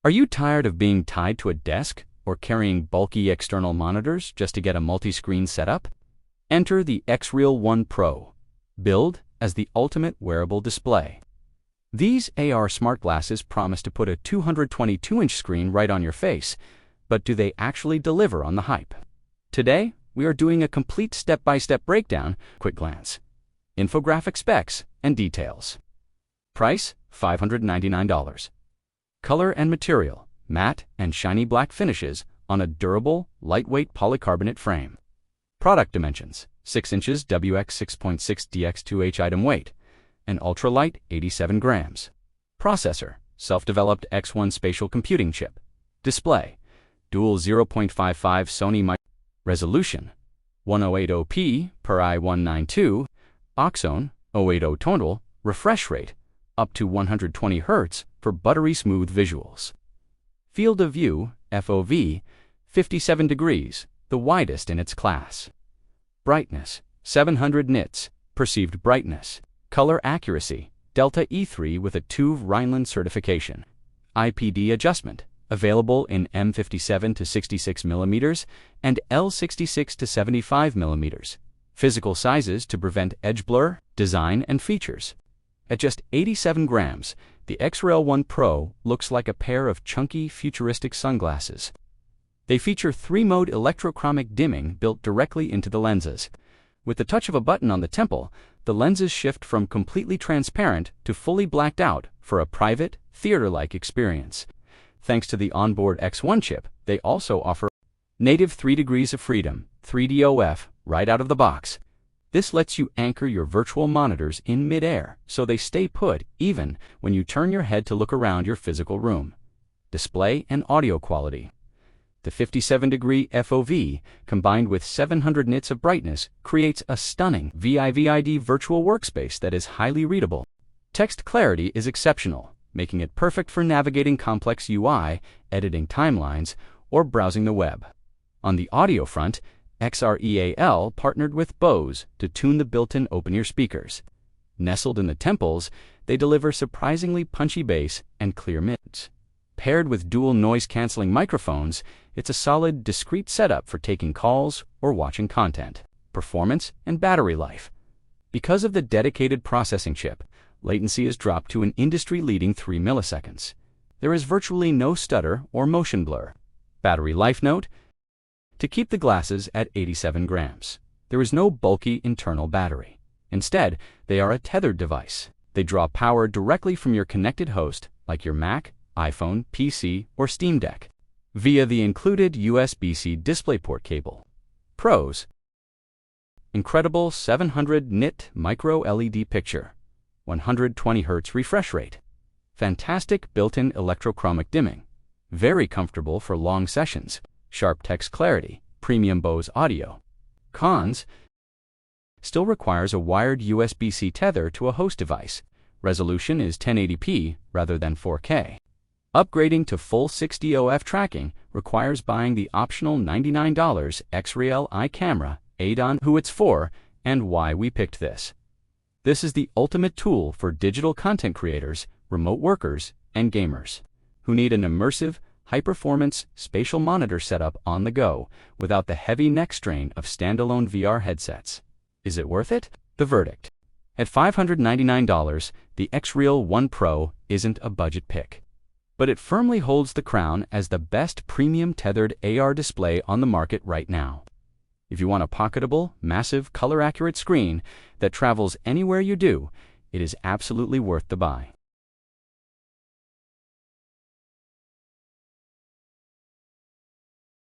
Are you tired of being tied to a desk or carrying bulky external monitors just to get a multi-screen setup? Enter the Xreal One Pro, billed as the ultimate wearable display. These AR smart glasses promise to put a 222-inch screen right on your face, but do they actually deliver on the hype? Today, we are doing a complete step-by-step breakdown, quick glance, infographic specs, and details. Price, $599. Color and material, matte and shiny black finishes on a durable, lightweight polycarbonate frame. Product dimensions, 6 inches WX 6.6 DX2H item weight, and ultralight 87 grams. Processor, self-developed X1 spatial computing chip. Display, dual 0.55 Sony micro. Resolution, 1080p per I192, Oxone, 080 tonal, refresh rate, up to 120 Hz for buttery smooth visuals. Field of view, FOV, 57 degrees, the widest in its class. Brightness, 700 nits, perceived brightness. Color accuracy, Delta E3 with a TÜV Rheinland certification. IPD adjustment, available in M57 to 66 mm and L66 to 75 mm. Physical sizes to prevent edge blur, design, and features. At just 87 grams, the Xreal One Pro looks like a pair of chunky, futuristic sunglasses. They feature 3-mode electrochromic dimming built directly into the lenses. With the touch of a button on the temple, the lenses shift from completely transparent to fully blacked out for a private, theater-like experience. Thanks to the onboard X1 chip, they also offer native 3 degrees of freedom, 3DOF, right out of the box. This lets you anchor your virtual monitors in mid-air so they stay put even when you turn your head to look around your physical room. Display and audio quality. The 57-degree FOV, combined with 700 nits of brightness, creates a stunning VIVID virtual workspace that is highly readable. Text clarity is exceptional, making it perfect for navigating complex UI, editing timelines, or browsing the web. On the audio front, Xreal partnered with Bose to tune the built-in open-ear speakers. Nestled in the temples, they deliver surprisingly punchy bass and clear mids. Paired with dual noise-canceling microphones, it's a solid, discreet setup for taking calls or watching content. Performance and battery life. Because of the dedicated processing chip, latency is dropped to an industry-leading 3 milliseconds. There is virtually no stutter or motion blur. Battery life note: to keep the glasses at 87 grams, there is no bulky internal battery. Instead, they are a tethered device. They draw power directly from your connected host, like your Mac, iPhone, PC, or Steam Deck, via the included USB-C DisplayPort cable. Pros: incredible 700 nit micro LED picture, 120 Hz refresh rate, fantastic built-in electrochromic dimming, very comfortable for long sessions, sharp text clarity, premium Bose audio. Cons: still requires a wired USB-C tether to a host device. Resolution is 1080p rather than 4K. Upgrading to full 6DOF tracking requires buying the optional $99 Xreal Eye Camera add-on. Who it's for and why we picked this. This is the ultimate tool for digital content creators, remote workers, and gamers who need an immersive, high-performance spatial monitor setup on the go without the heavy neck strain of standalone VR headsets. Is it worth it? The verdict: at $599, the Xreal One Pro isn't a budget pick, but it firmly holds the crown as the best premium tethered AR display on the market right now. If you want a pocketable, massive, color-accurate screen that travels anywhere you do, it is absolutely worth the buy.